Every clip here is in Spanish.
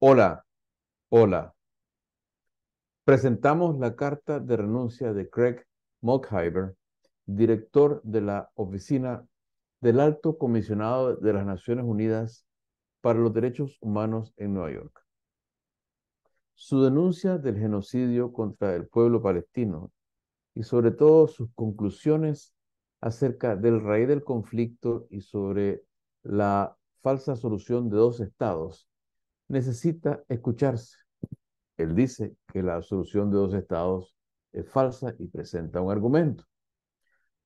Hola, hola. Presentamos la carta de renuncia de Craig Mokhiber, director de la Oficina del Alto Comisionado de las Naciones Unidas para los Derechos Humanos en Nueva York. Su denuncia del genocidio contra el pueblo palestino y sobre todo sus conclusiones acerca del raíz del conflicto y sobre la falsa solución de dos estados necesita escucharse. Él dice que la solución de dos estados es falsa y presenta un argumento.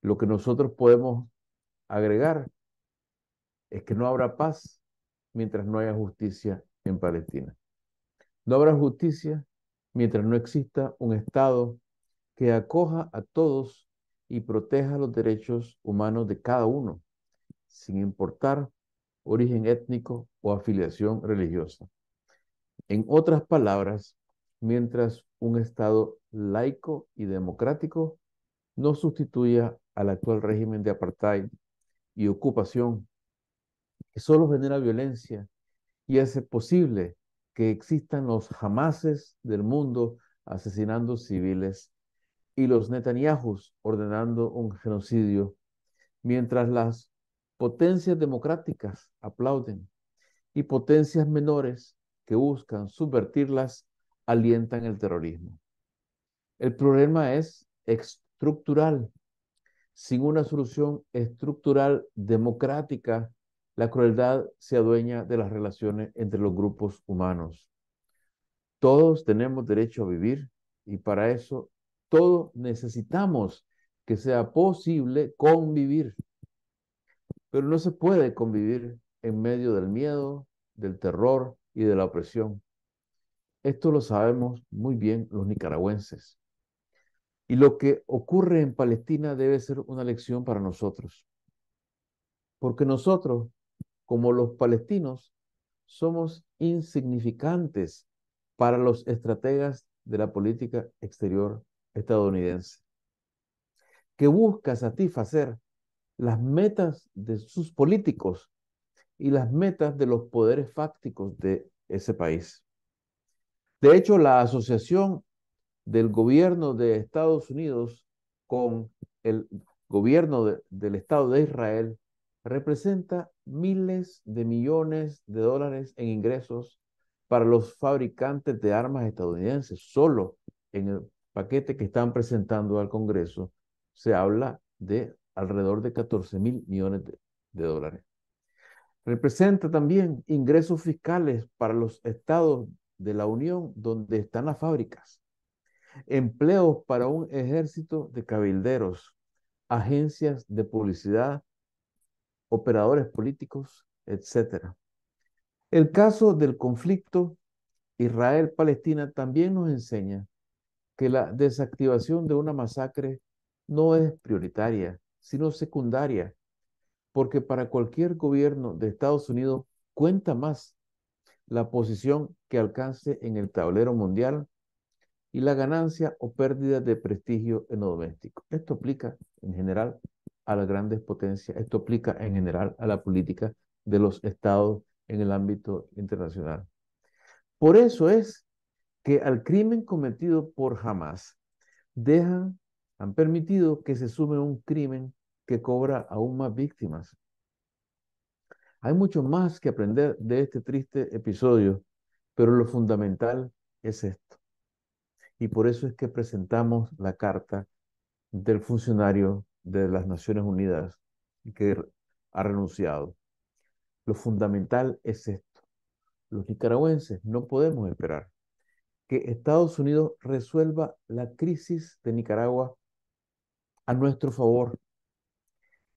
Lo que nosotros podemos agregar es que no habrá paz mientras no haya justicia en Palestina. No habrá justicia mientras no exista un estado que acoja a todos y proteja los derechos humanos de cada uno, sin importar origen étnico o afiliación religiosa. En otras palabras, mientras un Estado laico y democrático no sustituya al actual régimen de apartheid y ocupación, que solo genera violencia y hace posible que existan los Hamases del mundo asesinando civiles y los Netanyahus ordenando un genocidio, mientras las potencias democráticas aplauden y potencias menores que buscan subvertirlas alientan el terrorismo. El problema es estructural. Sin una solución estructural democrática, la crueldad se adueña de las relaciones entre los grupos humanos. Todos tenemos derecho a vivir y para eso todos necesitamos que sea posible convivir, pero no se puede convivir en medio del miedo, del terror y de la opresión. Esto lo sabemos muy bien los nicaragüenses. Y lo que ocurre en Palestina debe ser una lección para nosotros, porque nosotros, como los palestinos, somos insignificantes para los estrategas de la política exterior estadounidense, que busca satisfacer las metas de sus políticos y las metas de los poderes fácticos de ese país. De hecho, la asociación del gobierno de Estados Unidos con el gobierno del Estado de Israel representa miles de millones de dólares en ingresos para los fabricantes de armas estadounidenses. Solo en el paquete que están presentando al Congreso se habla de alrededor de 14.000 millones de dólares. Representa también ingresos fiscales para los estados de la Unión donde están las fábricas, empleos para un ejército de cabilderos, agencias de publicidad, operadores políticos, etcétera. El caso del conflicto Israel-Palestina también nos enseña que la desactivación de una masacre no es prioritaria, sino secundaria, porque para cualquier gobierno de Estados Unidos cuenta más la posición que alcance en el tablero mundial y la ganancia o pérdida de prestigio en lo doméstico. Esto aplica en general a las grandes potencias, esto aplica en general a la política de los estados en el ámbito internacional. Por eso es que al crimen cometido por Hamas han permitido que se sume un crimen que cobra aún más víctimas. Hay mucho más que aprender de este triste episodio, pero lo fundamental es esto. Y por eso es que presentamos la carta del funcionario de las Naciones Unidas que ha renunciado. Lo fundamental es esto. Los nicaragüenses no podemos esperar que Estados Unidos resuelva la crisis de Nicaragua a nuestro favor.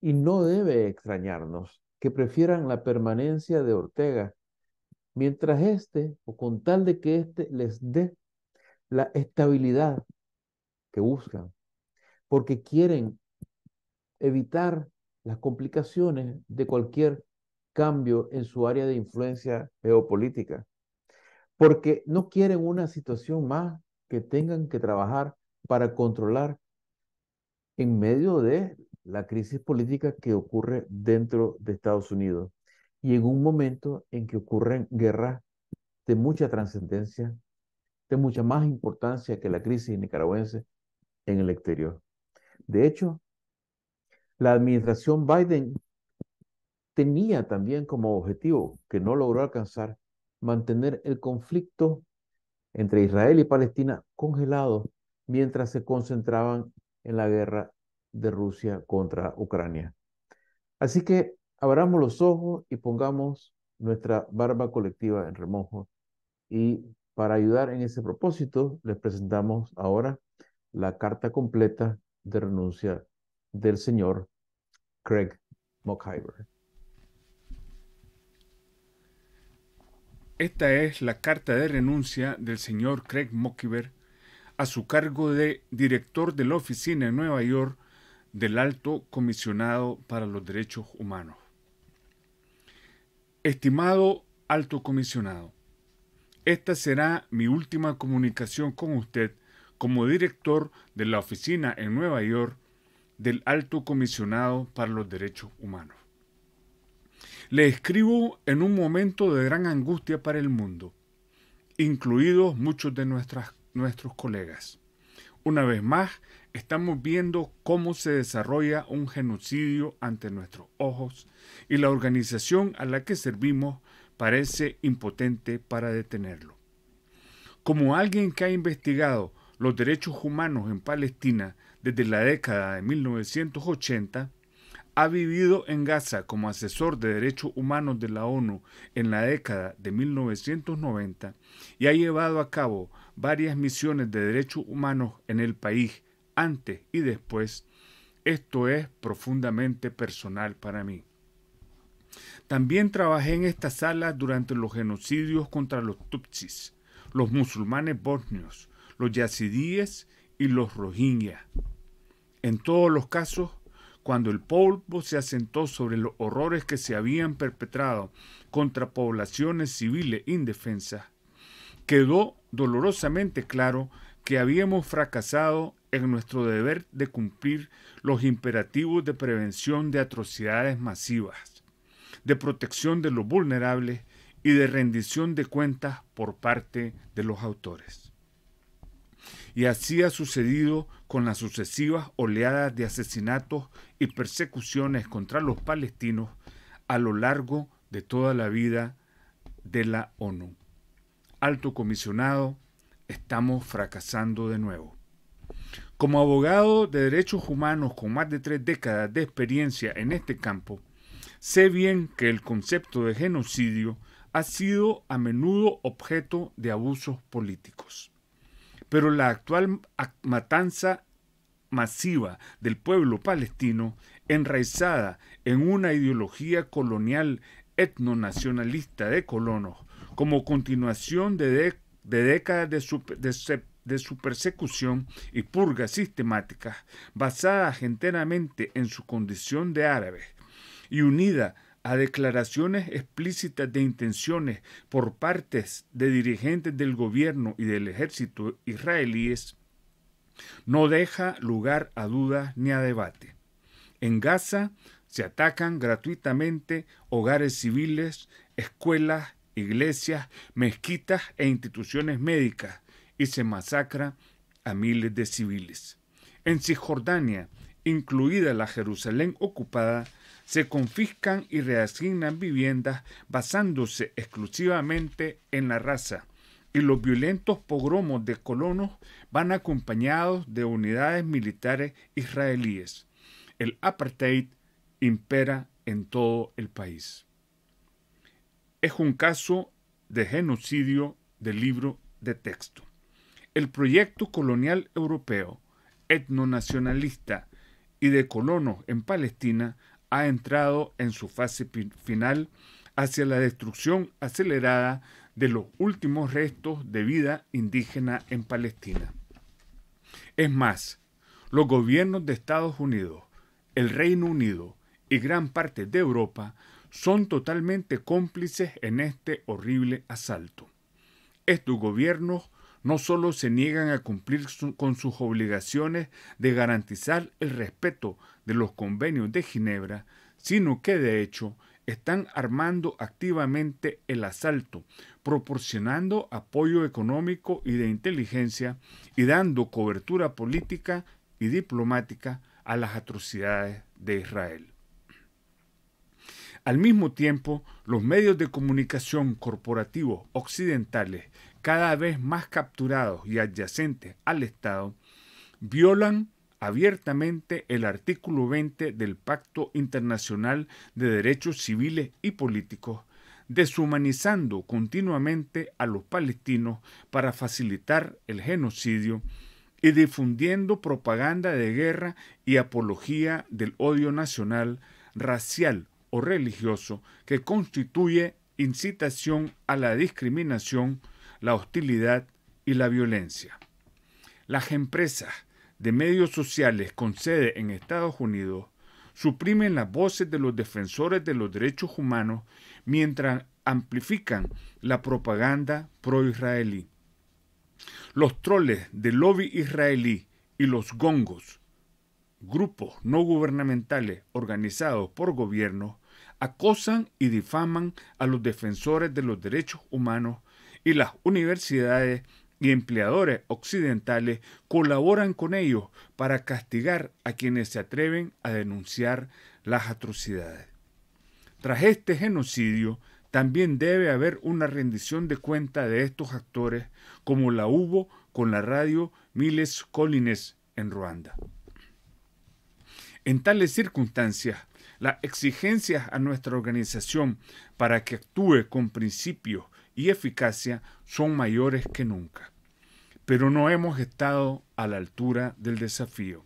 Y no debe extrañarnos que prefieran la permanencia de Ortega, mientras o con tal de que les dé la estabilidad que buscan, porque quieren evitar las complicaciones de cualquier cambio en su área de influencia geopolítica, porque no quieren una situación más que tengan que trabajar para controlar en medio de la crisis política que ocurre dentro de Estados Unidos y en un momento en que ocurren guerras de mucha trascendencia, de mucha más importancia que la crisis nicaragüense en el exterior. De hecho, la administración Biden tenía también como objetivo, que no logró alcanzar, mantener el conflicto entre Israel y Palestina congelado mientras se concentraban en la guerra de Rusia contra Ucrania. Así que abramos los ojos y pongamos nuestra barba colectiva en remojo. Y para ayudar en ese propósito, les presentamos ahora la carta completa de renuncia del señor Craig Mokhiber. Esta es la carta de renuncia del señor Craig Mokhiber a su cargo de director de la oficina en Nueva York del Alto Comisionado para los Derechos Humanos. Estimado Alto Comisionado, esta será mi última comunicación con usted como director de la oficina en Nueva York del Alto Comisionado para los Derechos Humanos. Le escribo en un momento de gran angustia para el mundo, incluidos muchos de nuestros colegas. Una vez más, estamos viendo cómo se desarrolla un genocidio ante nuestros ojos y la organización a la que servimos parece impotente para detenerlo. Como alguien que ha investigado los derechos humanos en Palestina desde la década de 1980, ha vivido en Gaza como asesor de derechos humanos de la ONU en la década de 1990 y ha llevado a cabo varias misiones de derechos humanos en el país antes y después, esto es profundamente personal para mí. También trabajé en esta sala durante los genocidios contra los Tutsis, los musulmanes bosnios, los yazidíes y los rohingya. En todos los casos, cuando el polvo se asentó sobre los horrores que se habían perpetrado contra poblaciones civiles indefensas, quedó dolorosamente claro que habíamos fracasado en nuestro deber de cumplir los imperativos de prevención de atrocidades masivas, de protección de los vulnerables y de rendición de cuentas por parte de los autores. Y así ha sucedido con las sucesivas oleadas de asesinatos y persecuciones contra los palestinos a lo largo de toda la vida de la ONU. Alto Comisionado, estamos fracasando de nuevo. Como abogado de derechos humanos con más de 3 décadas de experiencia en este campo, sé bien que el concepto de genocidio ha sido a menudo objeto de abusos políticos. Pero la actual matanza masiva del pueblo palestino, enraizada en una ideología colonial etnonacionalista de colonos, como continuación de décadas de su persecución y purgas sistemáticas, basadas enteramente en su condición de árabes, y unida a declaraciones explícitas de intenciones por partes de dirigentes del gobierno y del ejército israelíes, no deja lugar a dudas ni a debate. En Gaza se atacan gratuitamente hogares civiles, escuelas, iglesias, mezquitas e instituciones médicas y se masacra a miles de civiles. En Cisjordania, incluida la Jerusalén ocupada, se confiscan y reasignan viviendas basándose exclusivamente en la raza, y los violentos pogromos de colonos van acompañados de unidades militares israelíes. El apartheid impera en todo el país. Es un caso de genocidio de libro de texto. El proyecto colonial europeo, etnonacionalista y de colonos en Palestina ha entrado en su fase final hacia la destrucción acelerada de los últimos restos de vida indígena en Palestina. Es más, los gobiernos de Estados Unidos, el Reino Unido y gran parte de Europa son totalmente cómplices en este horrible asalto. Estos gobiernos no solo se niegan a cumplir con sus obligaciones de garantizar el respeto de los convenios de Ginebra, sino que de hecho están armando activamente el asalto, proporcionando apoyo económico y de inteligencia y dando cobertura política y diplomática a las atrocidades de Israel. Al mismo tiempo, los medios de comunicación corporativos occidentales, cada vez más capturados y adyacentes al Estado, violan abiertamente el artículo 20 del Pacto Internacional de Derechos Civiles y Políticos, deshumanizando continuamente a los palestinos para facilitar el genocidio y difundiendo propaganda de guerra y apología del odio nacional, racial o religioso que constituye incitación a la discriminación, la hostilidad y la violencia. Las empresas de medios sociales con sede en Estados Unidos suprimen las voces de los defensores de los derechos humanos mientras amplifican la propaganda pro-israelí. Los troles del lobby israelí y los gongos, grupos no gubernamentales organizados por gobiernos, acosan y difaman a los defensores de los derechos humanos, y las universidades y empleadores occidentales colaboran con ellos para castigar a quienes se atreven a denunciar las atrocidades. Tras este genocidio, también debe haber una rendición de cuenta de estos actores, como la hubo con la radio Miles Collines en Ruanda. En tales circunstancias, las exigencias a nuestra organización para que actúe con principios y eficacia son mayores que nunca. Pero no hemos estado a la altura del desafío.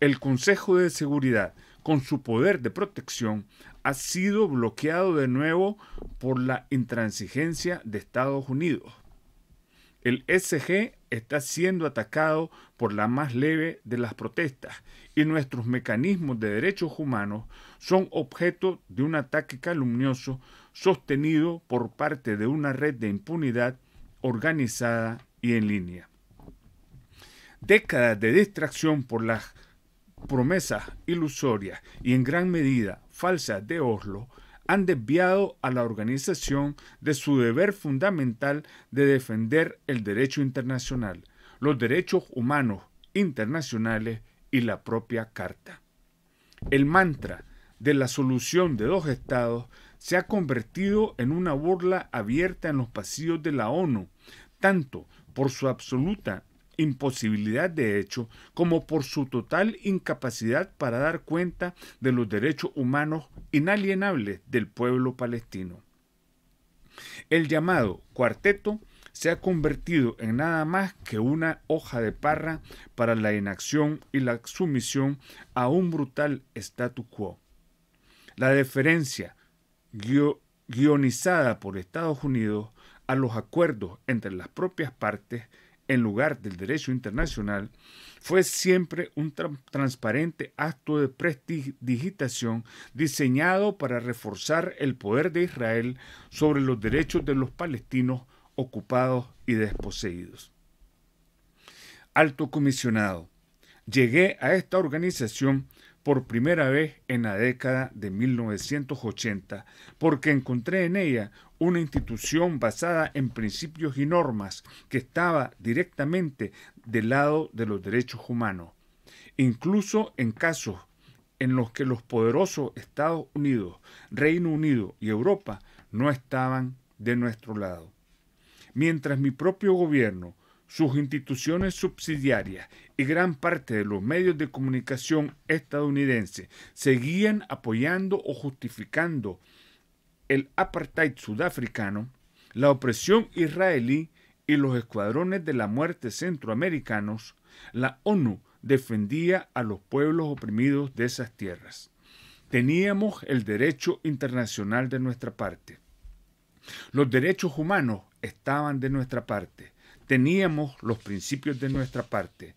El Consejo de Seguridad, con su poder de protección, ha sido bloqueado de nuevo por la intransigencia de Estados Unidos. El ESG está siendo atacado por la más leve de las protestas y nuestros mecanismos de derechos humanos son objeto de un ataque calumnioso sostenido por parte de una red de impunidad organizada y en línea. Décadas de distracción por las promesas ilusorias y en gran medida falsas de Oslo han desviado a la organización de su deber fundamental de defender el derecho internacional, los derechos humanos internacionales y la propia Carta. El mantra de la solución de dos estados se ha convertido en una burla abierta en los pasillos de la ONU, tanto por su absoluta imposibilidad de hecho como por su total incapacidad para dar cuenta de los derechos humanos inalienables del pueblo palestino. El llamado cuarteto se ha convertido en nada más que una hoja de parra para la inacción y la sumisión a un brutal statu quo. La deferencia guionizada por Estados Unidos a los acuerdos entre las propias partes en lugar del derecho internacional, fue siempre un transparente acto de prestidigitación diseñado para reforzar el poder de Israel sobre los derechos de los palestinos ocupados y desposeídos. Alto comisionado, llegué a esta organización por primera vez en la década de 1980 porque encontré en ella una institución basada en principios y normas que estaba directamente del lado de los derechos humanos, incluso en casos en los que los poderosos Estados Unidos, Reino Unido y Europa no estaban de nuestro lado. Mientras mi propio gobierno, sus instituciones subsidiarias y gran parte de los medios de comunicación estadounidenses seguían apoyando o justificando el apartheid sudafricano, la opresión israelí y los escuadrones de la muerte centroamericanos, la ONU defendía a los pueblos oprimidos de esas tierras. Teníamos el derecho internacional de nuestra parte. Los derechos humanos estaban de nuestra parte. Teníamos los principios de nuestra parte.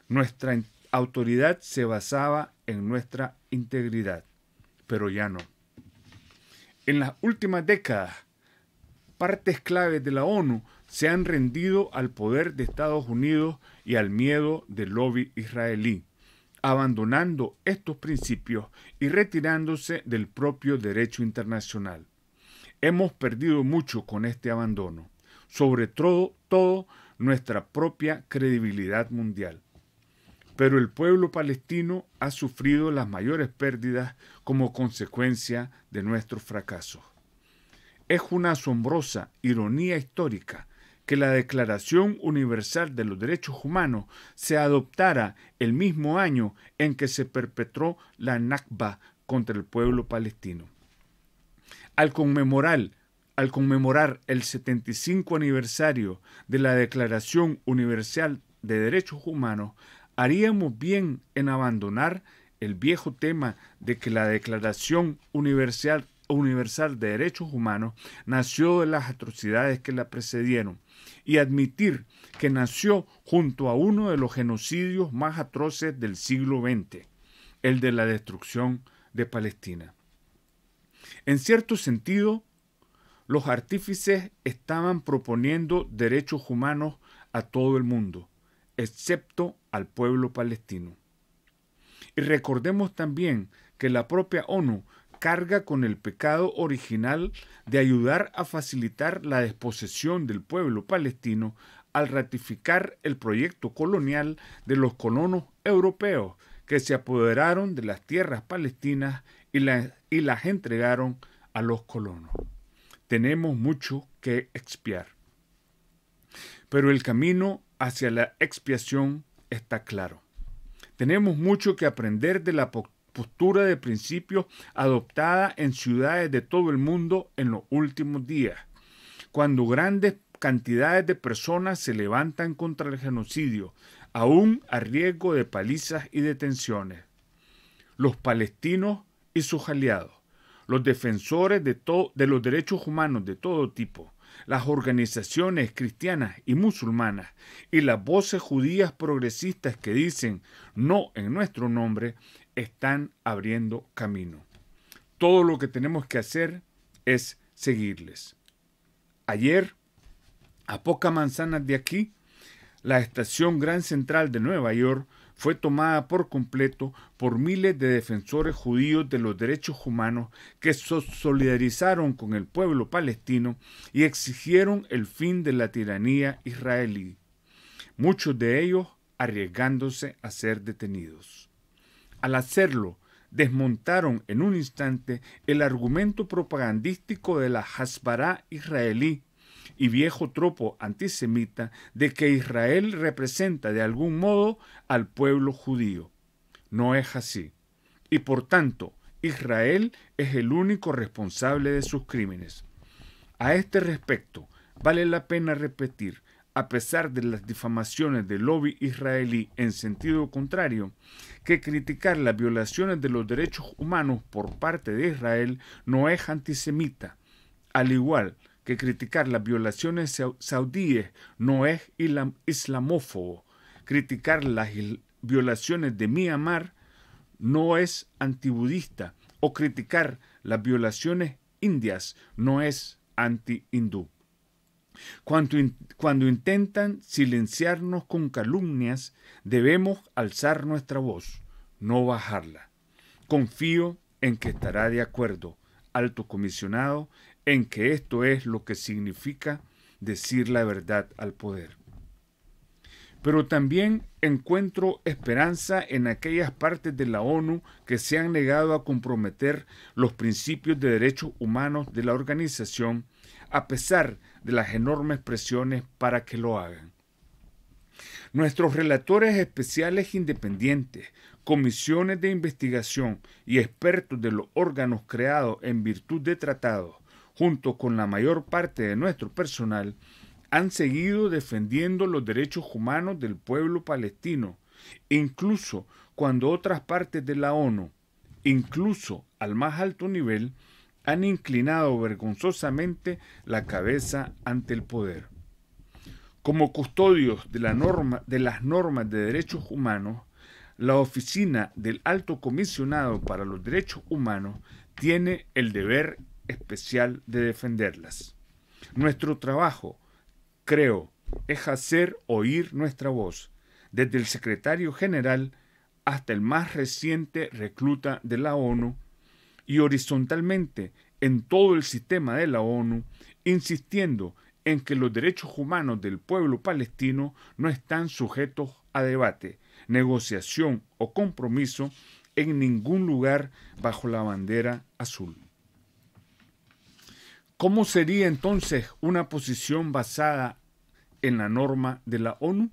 Nuestra autoridad se basaba en nuestra integridad, pero ya no. En las últimas décadas, partes claves de la ONU se han rendido al poder de Estados Unidos y al miedo del lobby israelí. abandonando estos principios y retirándose del propio derecho internacional. Hemos perdido mucho con este abandono, sobre todo nuestra propia credibilidad mundial. Pero el pueblo palestino ha sufrido las mayores pérdidas como consecuencia de nuestros fracasos. Es una asombrosa ironía histórica que la Declaración Universal de los Derechos Humanos se adoptara el mismo año en que se perpetró la Nakba contra el pueblo palestino. Al conmemorar el 75 aniversario de la Declaración Universal de Derechos Humanos, haríamos bien en abandonar el viejo tema de que la Declaración Universal de Derechos Humanos nació de las atrocidades que la precedieron y admitir que nació junto a uno de los genocidios más atroces del siglo XX, el de la destrucción de Palestina. En cierto sentido, los artífices estaban proponiendo derechos humanos a todo el mundo, excepto al pueblo palestino. Y recordemos también que la propia ONU carga con el pecado original de ayudar a facilitar la desposesión del pueblo palestino al ratificar el proyecto colonial de los colonos europeos que se apoderaron de las tierras palestinas y las entregaron a los colonos. Tenemos mucho que expiar. Pero el camino hacia la expiación está claro. Tenemos mucho que aprender de la postura de principios adoptada en ciudades de todo el mundo en los últimos días, cuando grandes cantidades de personas se levantan contra el genocidio, aún a riesgo de palizas y detenciones. Los palestinos y sus aliados, los defensores de los derechos humanos de todo tipo, las organizaciones cristianas y musulmanas y las voces judías progresistas que dicen no en nuestro nombre, están abriendo camino. Todo lo que tenemos que hacer es seguirles. Ayer, a pocas manzanas de aquí, la estación Grand Central de Nueva York fue tomada por completo por miles de defensores judíos de los derechos humanos que se solidarizaron con el pueblo palestino y exigieron el fin de la tiranía israelí, muchos de ellos arriesgándose a ser detenidos. Al hacerlo, desmontaron en un instante el argumento propagandístico de la Hasbara israelí y viejo tropo antisemita de que Israel representa de algún modo al pueblo judío. No es así. Y por tanto, Israel es el único responsable de sus crímenes. A este respecto, vale la pena repetir, a pesar de las difamaciones del lobby israelí en sentido contrario, que criticar las violaciones de los derechos humanos por parte de Israel no es antisemita, al igual que criticar las violaciones saudíes no es islamófobo, criticar las violaciones de Myanmar no es antibudista, o criticar las violaciones indias no es anti-hindú. Cuando intentan silenciarnos con calumnias, debemos alzar nuestra voz, no bajarla. Confío en que estará de acuerdo, alto comisionado, en que esto es lo que significa decir la verdad al poder. Pero también encuentro esperanza en aquellas partes de la ONU que se han negado a comprometer los principios de derechos humanos de la organización, a pesar de las enormes presiones para que lo hagan. Nuestros relatores especiales independientes, comisiones de investigación y expertos de los órganos creados en virtud de tratados, junto con la mayor parte de nuestro personal, han seguido defendiendo los derechos humanos del pueblo palestino, incluso cuando otras partes de la ONU, incluso al más alto nivel, han inclinado vergonzosamente la cabeza ante el poder. Como custodios de las normas de derechos humanos, la Oficina del Alto Comisionado para los Derechos Humanos tiene el deber especial de defenderlas. Nuestro trabajo, creo, es hacer oír nuestra voz, desde el secretario general hasta el más reciente recluta de la ONU, y horizontalmente en todo el sistema de la ONU, insistiendo en que los derechos humanos del pueblo palestino no están sujetos a debate, negociación o compromiso en ningún lugar bajo la bandera azul. ¿Cómo sería entonces una posición basada en la norma de la ONU?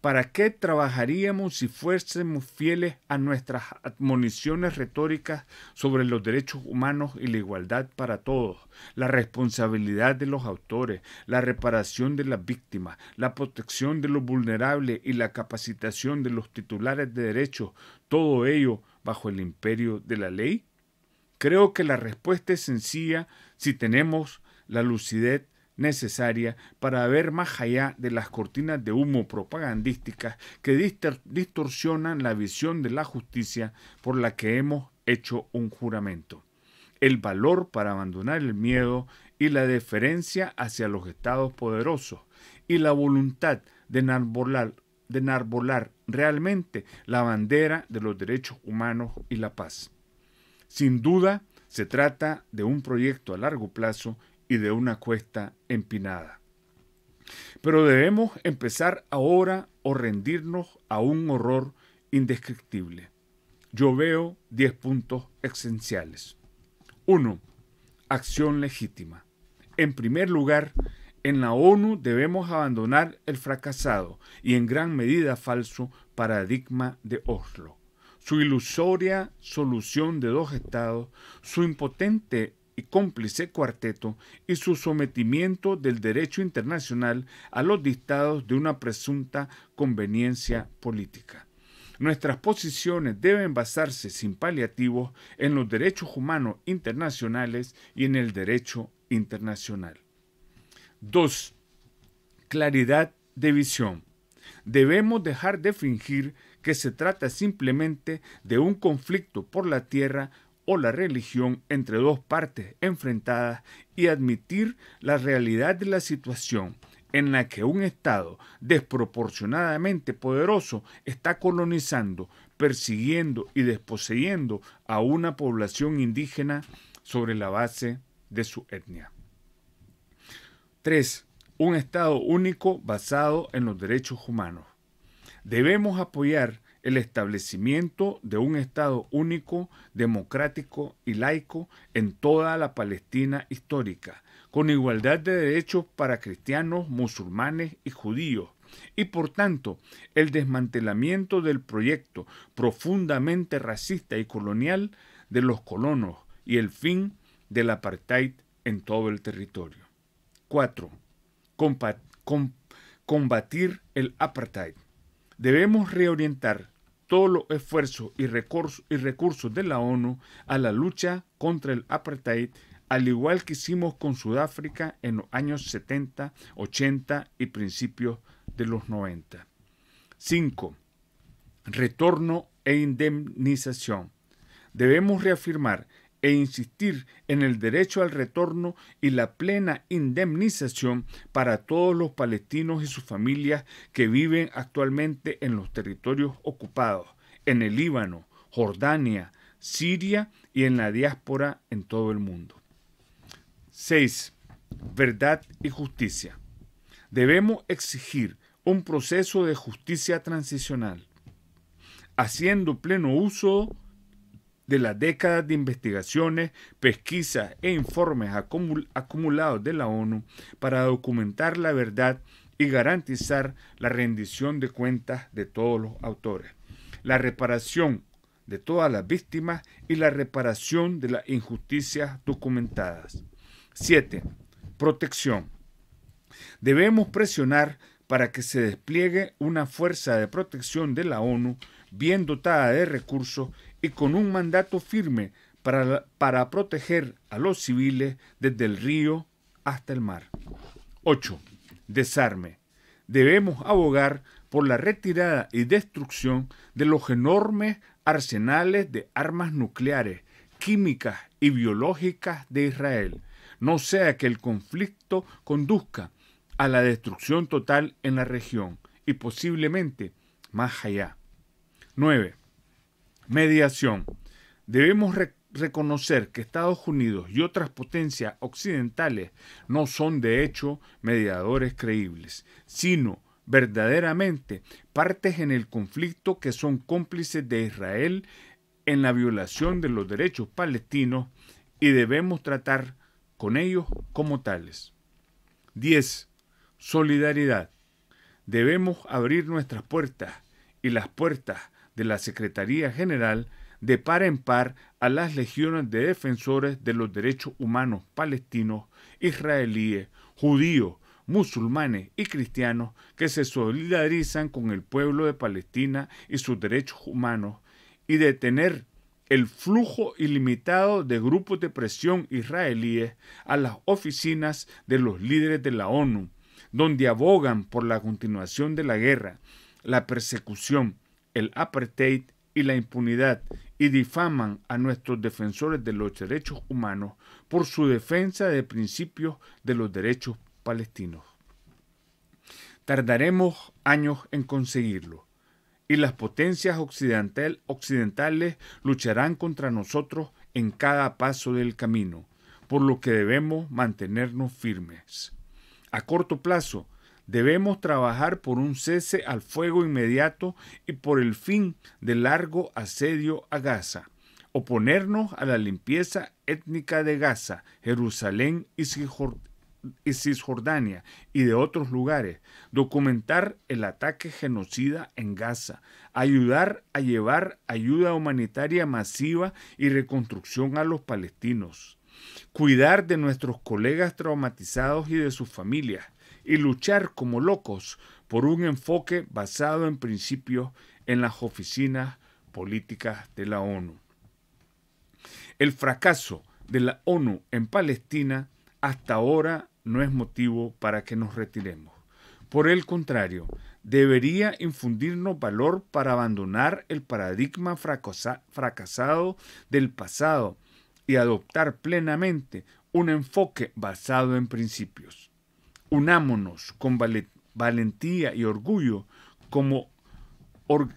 ¿Para qué trabajaríamos si fuésemos fieles a nuestras admoniciones retóricas sobre los derechos humanos y la igualdad para todos, la responsabilidad de los autores, la reparación de las víctimas, la protección de los vulnerables y la capacitación de los titulares de derechos, todo ello bajo el imperio de la ley? Creo que la respuesta es sencilla si tenemos la lucidez necesaria para ver más allá de las cortinas de humo propagandísticas que distorsionan la visión de la justicia por la que hemos hecho un juramento. El valor para abandonar el miedo y la deferencia hacia los estados poderosos y la voluntad de enarbolar realmente la bandera de los derechos humanos y la paz. Sin duda, se trata de un proyecto a largo plazo y de una cuesta empinada. Pero debemos empezar ahora o rendirnos a un horror indescriptible. Yo veo 10 puntos esenciales. 1. Acción legítima. En primer lugar, en la ONU debemos abandonar el fracasado y en gran medida falso paradigma de Oslo, su ilusoria solución de 2 estados, su impotente y cómplice cuarteto y su sometimiento del derecho internacional a los dictados de una presunta conveniencia política. Nuestras posiciones deben basarse sin paliativos en los derechos humanos internacionales y en el derecho internacional. 2. Claridad de visión. Debemos dejar de fingir que se trata simplemente de un conflicto por la tierra o la religión entre 2 partes enfrentadas y admitir la realidad de la situación en la que un Estado desproporcionadamente poderoso está colonizando, persiguiendo y desposeyendo a una población indígena sobre la base de su etnia. 3. Un Estado único basado en los derechos humanos. Debemos apoyar el establecimiento de un Estado único, democrático y laico en toda la Palestina histórica, con igualdad de derechos para cristianos, musulmanes y judíos, y por tanto el desmantelamiento del proyecto profundamente racista y colonial de los colonos y el fin del apartheid en todo el territorio. 4. Combatir el apartheid. Debemos reorientar todos los esfuerzos y recursos de la ONU a la lucha contra el apartheid, al igual que hicimos con Sudáfrica en los años 70, 80 y principios de los 90. 5. Retorno e indemnización. Debemos reafirmar e insistir en el derecho al retorno y la plena indemnización para todos los palestinos y sus familias que viven actualmente en los territorios ocupados, en el Líbano, Jordania, Siria y en la diáspora en todo el mundo. 6. Verdad y justicia. Debemos exigir un proceso de justicia transicional, haciendo pleno uso de las décadas de investigaciones, pesquisas e informes acumulados de la ONU para documentar la verdad y garantizar la rendición de cuentas de todos los autores, la reparación de todas las víctimas y la reparación de las injusticias documentadas. 7. Protección. Debemos presionar para que se despliegue una fuerza de protección de la ONU bien dotada de recursos y con un mandato firme para proteger a los civiles desde el río hasta el mar. 8. Desarme. Debemos abogar por la retirada y destrucción de los enormes arsenales de armas nucleares, químicas y biológicas de Israel, no sea que el conflicto conduzca a la destrucción total en la región y posiblemente más allá. 9. Mediación. Debemos reconocer que Estados Unidos y otras potencias occidentales no son de hecho mediadores creíbles, sino verdaderamente partes en el conflicto que son cómplices de Israel en la violación de los derechos palestinos y debemos tratar con ellos como tales. 10. Solidaridad. Debemos abrir nuestras puertas y las puertas de la Secretaría General de par en par a las legiones de defensores de los derechos humanos palestinos, israelíes, judíos, musulmanes y cristianos que se solidarizan con el pueblo de Palestina y sus derechos humanos y detener el flujo ilimitado de grupos de presión israelíes a las oficinas de los líderes de la ONU, donde abogan por la continuación de la guerra, la persecución, el apartheid y la impunidad, y difaman a nuestros defensores de los derechos humanos por su defensa de principios de los derechos palestinos. Tardaremos años en conseguirlo, y las potencias occidentales lucharán contra nosotros en cada paso del camino, por lo que debemos mantenernos firmes. A corto plazo, debemos trabajar por un cese al fuego inmediato y por el fin del largo asedio a Gaza, oponernos a la limpieza étnica de Gaza, Jerusalén y Cisjordania y de otros lugares, documentar el ataque genocida en Gaza, ayudar a llevar ayuda humanitaria masiva y reconstrucción a los palestinos, cuidar de nuestros colegas traumatizados y de sus familias, y luchar como locos por un enfoque basado en principios en las oficinas políticas de la ONU. El fracaso de la ONU en Palestina hasta ahora no es motivo para que nos retiremos. Por el contrario, debería infundirnos valor para abandonar el paradigma fracasado del pasado y adoptar plenamente un enfoque basado en principios. Unámonos con valentía y orgullo como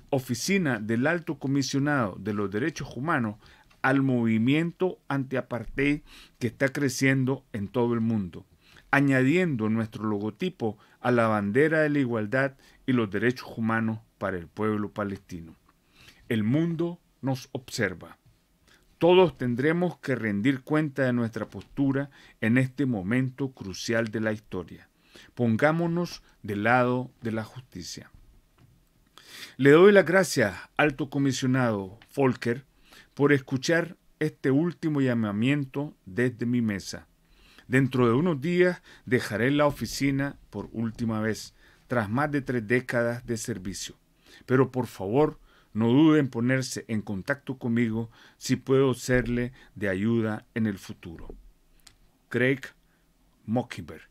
oficina del Alto Comisionado de los Derechos Humanos al movimiento anti-apartheid que está creciendo en todo el mundo, añadiendo nuestro logotipo a la bandera de la igualdad y los derechos humanos para el pueblo palestino. El mundo nos observa. Todos tendremos que rendir cuenta de nuestra postura en este momento crucial de la historia. Pongámonos del lado de la justicia. Le doy las gracias, Alto Comisionado Volker, por escuchar este último llamamiento desde mi mesa. Dentro de unos días dejaré la oficina por última vez, tras más de 3 décadas de servicio. Pero por favor, no duden en ponerse en contacto conmigo si puedo serle de ayuda en el futuro. Craig Mockingbird.